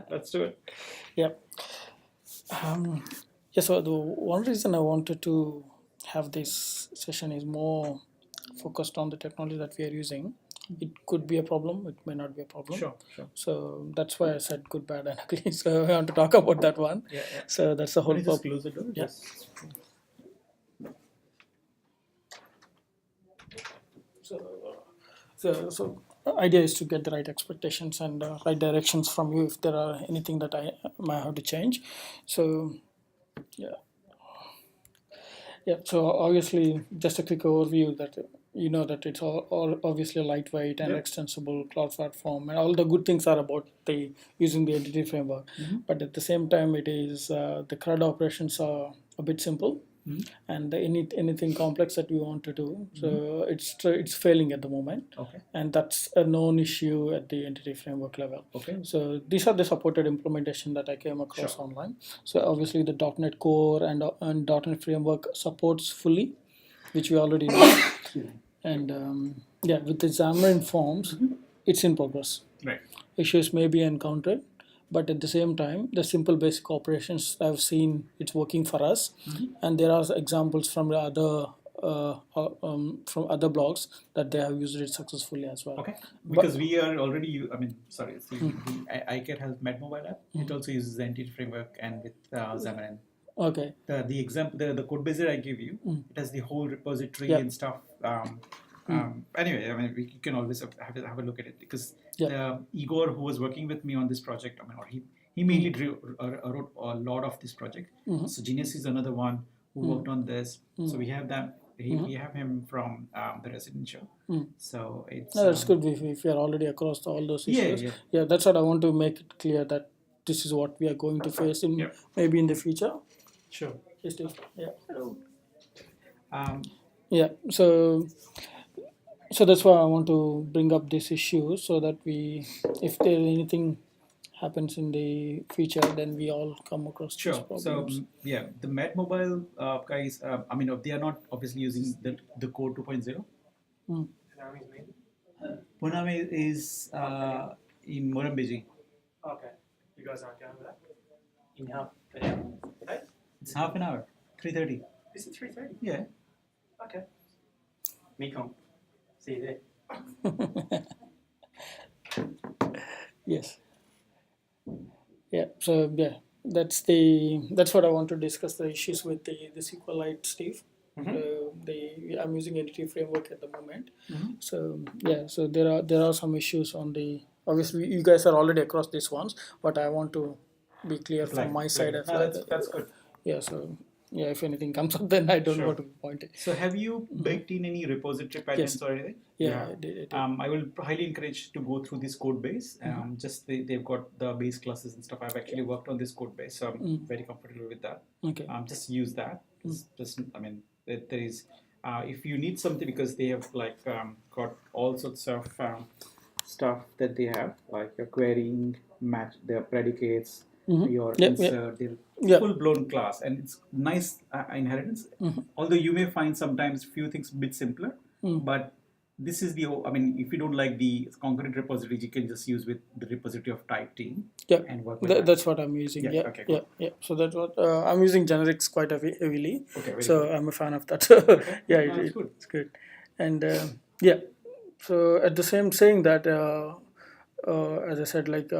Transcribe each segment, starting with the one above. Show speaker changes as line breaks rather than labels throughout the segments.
Let's do it.
Yeah. Um, yeah. So the one reason I wanted to have this session is more focused on the technology that we are using. It could be a problem. It may not be a problem.
Sure, sure.
So that's why I said good, bad, and ugly. So I want to talk about that one.
Yeah, yeah.
So that's the whole
Can you just
purpose.
close the door?
Yeah.
Just
So idea is to get the right expectations and right directions from you if there are anything that I might have to change. So yeah, yeah. So obviously, just a quick overview that you know that it's all obviously lightweight and
Yep.
extensible cloud platform, and all the good things are about the using the entity framework. But at the same time, it is the CRUD operations are a bit simple, and anything complex that we want to do, so it's failing at the moment.
Okay.
And that's a known issue at the entity framework level.
Okay.
So these are the supported implementation that I came across online. So obviously the .NET Core and .NET Framework supports fully, which we already know. And yeah, with the Xamarin Forms, it's in progress.
Right.
Issues may be encountered, but at the same time, the simple basic operations I've seen it's working for us, and there are examples from the other from other blogs that they have used it successfully as well.
Okay. Because we are already, I mean, sorry, see, iCare has Med Mobile app. It also uses the entity framework and with Xamarin.
Okay.
The example, the code base that I give you, it has the whole repository
Yep.
and stuff. Anyway, I mean, you can always have a look at it because Igor, who was working with me on this project, I mean, or he mainly wrote a lot of this project. So Genius is another one who worked on this. So we have them. We have him from the residential. So it's
No, that's good if you're already across all those
Yeah,
issues.
yeah.
That's what I want to make it clear that this is what we are going to face in
Yep.
maybe in the future.
Sure.
Yes, Steve. Yeah.
Hello.
Yeah. So that's why I want to bring up this issue so that we, if there anything happens in the future, then we all come across these
Sure. So
problems.
yeah, the Met Mobile guys. I mean, they are not obviously using the Core 2.0. Puname is in Murrumbidgee.
Okay. You guys aren't going with that? In half an hour? Hey?
It's half an hour, 3:30.
Is it 3:30?
Yeah.
Okay. Mekong. See you there.
Yes. Yeah. So yeah, that's what I want to discuss the issues with the SQLite, Steve. I'm using entity framework at the moment. So yeah, so there are some issues on the obviously you guys are already across these ones, but I want to be clear from my side as well.
That's good.
Yeah. So yeah, if anything comes up, then I don't
Sure.
want to point it.
So have you baked in any repository patterns
Yes.
or anything?
Yeah, I did.
I will highly encourage to go through this code base. Just they've got the base classes and stuff. I've actually worked on this code base, so I'm very comfortable with that.
Okay.
Just use that. Just I mean, there is if you need something because they have like got all sorts of stuff that they have like your querying, match their predicates, your insert, their full blown class, and it's nice inheritance. Although you may find sometimes few things a bit simpler, but this is the I mean, if you don't like the concrete repositories, you can just use with the repository of type team and work with that.
That's what I'm using.
Yeah,
Yeah,
okay, cool.
yeah. So that's what I'm using generics quite heavily.
Okay, very
So
good.
I'm a fan of that.
Yeah, that's good.
It's good. And yeah, so at the same saying that, as I said, like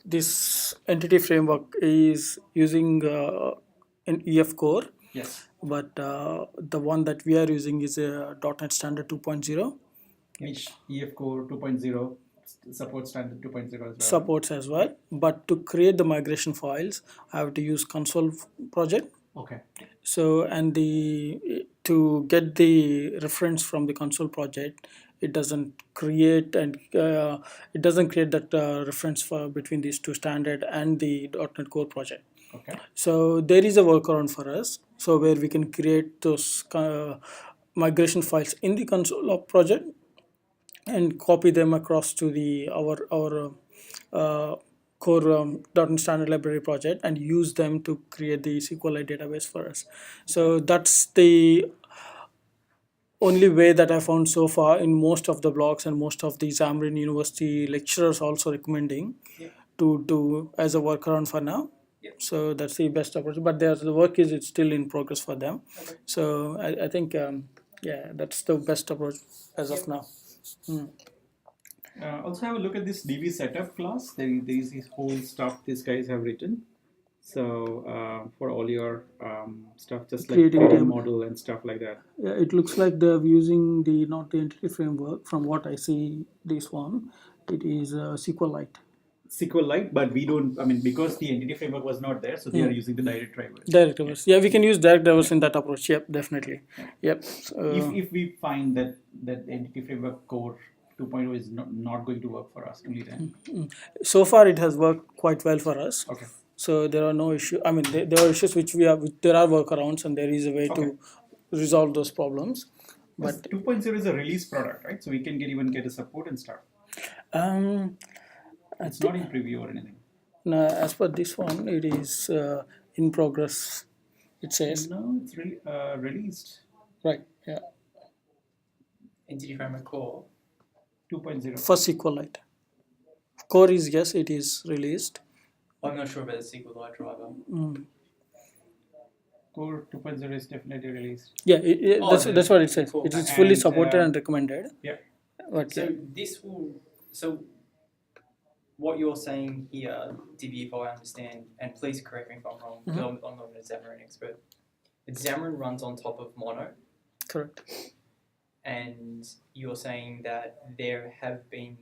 this entity framework is using an EF core,
Yes.
but the one that we are using is a .NET Standard 2.0.
Which EF Core 2.0 supports standard 2.0 as well.
Supports as well, but to create the migration files I have to use console project.
Okay.
So and to get the reference from the console project, it doesn't create that reference for between these two standard and the .NET Core project.
Okay.
So there is a workaround for us, so where we can create those migration files in the console of project and copy them across to our core .NET Standard Library project and use them to create the SQLite database for us. So that's the only way that I found so far in most of the blogs and most of the Xamarin University lecturers also recommending. to as a workaround for now.
Yep.
So that's the best approach. But the work is it's still in progress for them.
Okay.
So I think yeah, that's the best approach as of now.
Also have a look at this DB setup class. There is this whole stuff these guys have written. So for all your stuff, just like
Creating
data
table.
model and stuff like that.
Yeah, it looks like they're using the not the entity framework. From what I see, this one, it is SQLite.
SQLite, but we don't. I mean, because the entity framework was not there, so they are using the direct drivers.
Direct drivers. Yeah, we can use direct drivers in that approach. Yep, definitely. Yep.
If we find that entity framework core 2.0 is not going to work for us, only then.
So far, it has worked quite well for us.
Okay.
So there are no issues. I mean, there are issues which we have. There are workarounds, and there is a way to resolve those problems.
But 2.0 is a release product, right? So we can get a support and stuff. It's not in preview or anything.
No, as per this one, it is in progress. It says
No, it's released.
right. Yeah,
Entity framework core.
2.0.
for SQLite. Core is yes, it is released.
I'm not sure about the SQLite driver.
Core 2.0 is definitely released.
Yeah, that's what it says.
Cool.
It is fully
And,
supported and recommended.
Yeah.
But
So this will. So what you're saying here, Divi, if I understand, and please correct me if I'm wrong, because I'm not a Xamarin expert. But Xamarin runs on top of Mono,
correct.
and you're saying that there have been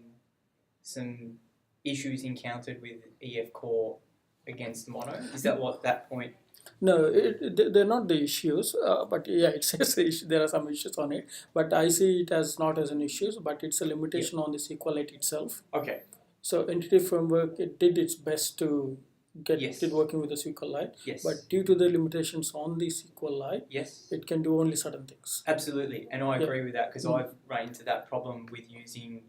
some issues encountered with EF Core against Mono. Is that what that point?
No, they're not the issues, but yeah, it says there are some issues on it. But I see it as not as an issue, but it's a limitation on the SQLite itself.
Okay.
So entity framework, it did its best to get
Yes.
it working with the SQLite,
Yes.
but due to the limitations on the SQLite,
Yes.
it can do only certain things.
Absolutely, and I
Yeah.
agree with that because I've run into that problem with using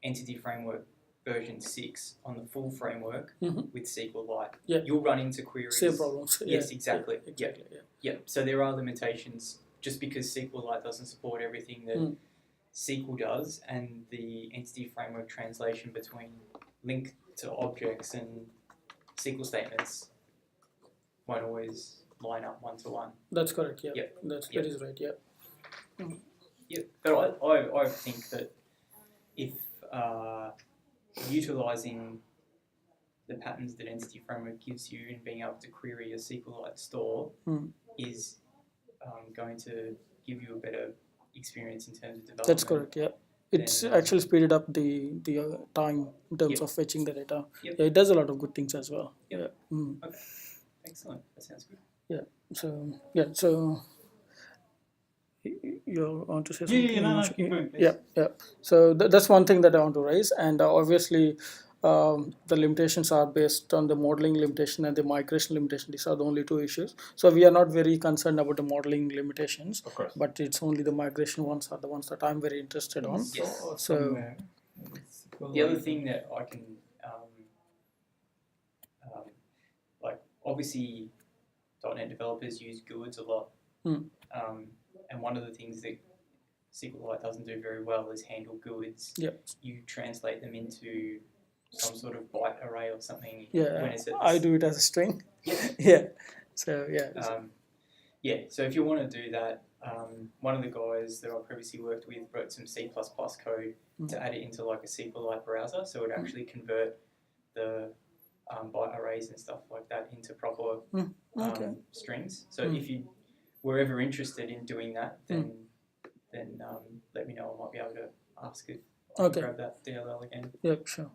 Entity Framework version 6 on the full framework with SQLite.
Yeah.
You'll run into queries.
Same problems.
Yes,
Yeah,
exactly.
yeah, exactly. Yeah.
Yeah, so there are limitations just because SQLite doesn't support everything that SQL does, and the Entity Framework translation between link to objects and SQL statements won't always line up one to one.
That's correct. Yeah,
Yep.
that is right. Yeah.
Yeah, but I think that if utilizing the patterns that Entity Framework gives you and being able to query a SQLite store is going to give you a better experience in terms of development.
That's correct. Yeah. It's actually speeded up the time in terms of fetching the data.
Yep.
Yeah, it does a lot of good things as well.
Yep.
Yeah.
Okay. Excellent. That sounds good.
Yeah. So you want to say something?
Keep going, please.
Yeah. So that's one thing that I want to raise, and obviously the limitations are based on the modeling limitation and the migration limitation. These are the only two issues. So we are not very concerned about the modeling limitations,
Of course.
but it's only the migration ones are the ones that I'm very interested on.
Yes.
So
The other thing that I can, like obviously .NET developers use GUIDs a lot. And one of the things that SQLite doesn't do very well is handle GUIDs.
Yep.
You translate them into some sort of byte array or something.
Yeah,
when it's
I do it as a string.
Yeah.
Yeah. So yeah.
So if you want to do that, one of the guys that I previously worked with wrote some C++ code to add it into like a SQLite browser, so it would actually convert the byte arrays and stuff like that into proper strings. So if you were ever interested in doing that, then let me know. I might be able to ask if I can grab that DLL again.
Yeah, sure.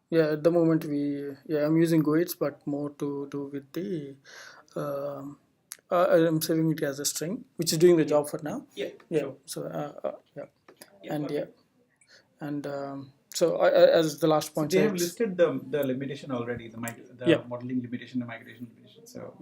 Yeah, at the moment I'm using GUIDs, but more to do with the I'm saving it as a string, which is doing the job for now.
Yeah.
Yeah.
Sure.
So so as the last point,
They have listed the limitation already, the modeling limitation, the migration limitation. So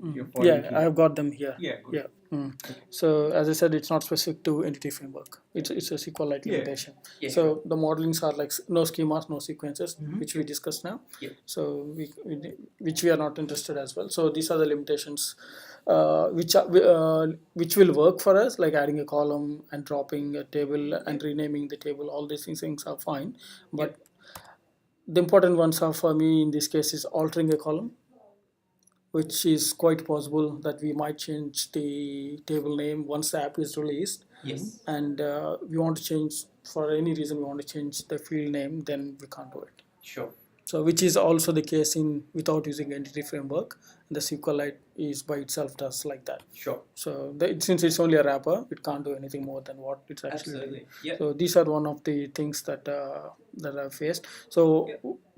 I have got them here.
Yeah, good.
Yeah. So as I said, it's not specific to entity framework. It's a SQLite limitation.
Yeah,
so the modelings are like no schemas, no sequences, which we discussed now.
Yeah.
So which we are not interested as well. So these are the limitations which will work for us, like adding a column and dropping a table and renaming the table. All these things are fine, but the important ones are for me in this case is altering a column, which is quite possible that we might change the table name once the app is released.
Yes.
And we want to change, for any reason we want to change the field name, then we can't do it.
Sure.
So which is also the case in without using entity framework. The SQLite is by itself does like that.
Sure.
So since it's only a wrapper, it can't do anything more than what it's actually doing.
Absolutely. Yep.
So these are one of the things that that I've faced. So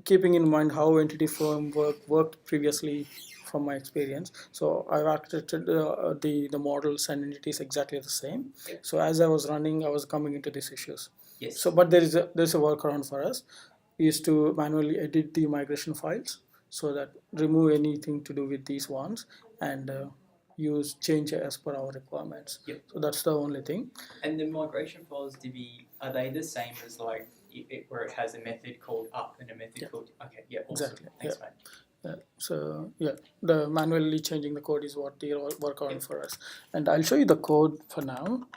keeping in mind how entity framework worked previously from my experience, so I've architected the models and entities exactly the same.
Yep.
So as I was running, I was coming into these issues.
Yes.
So but there's a workaround for us. We used to manually edit the migration files, so that remove anything to do with these ones and use change as per our requirements.
Yep.
So that's the only thing.
And the migration files, are they the same as like where it has a method called up and a method called? Okay, yeah, awesome.
Exactly.
Thanks, mate.
Yeah. So yeah, the manually changing the code is what the workaround for us. And I'll show you the code for now.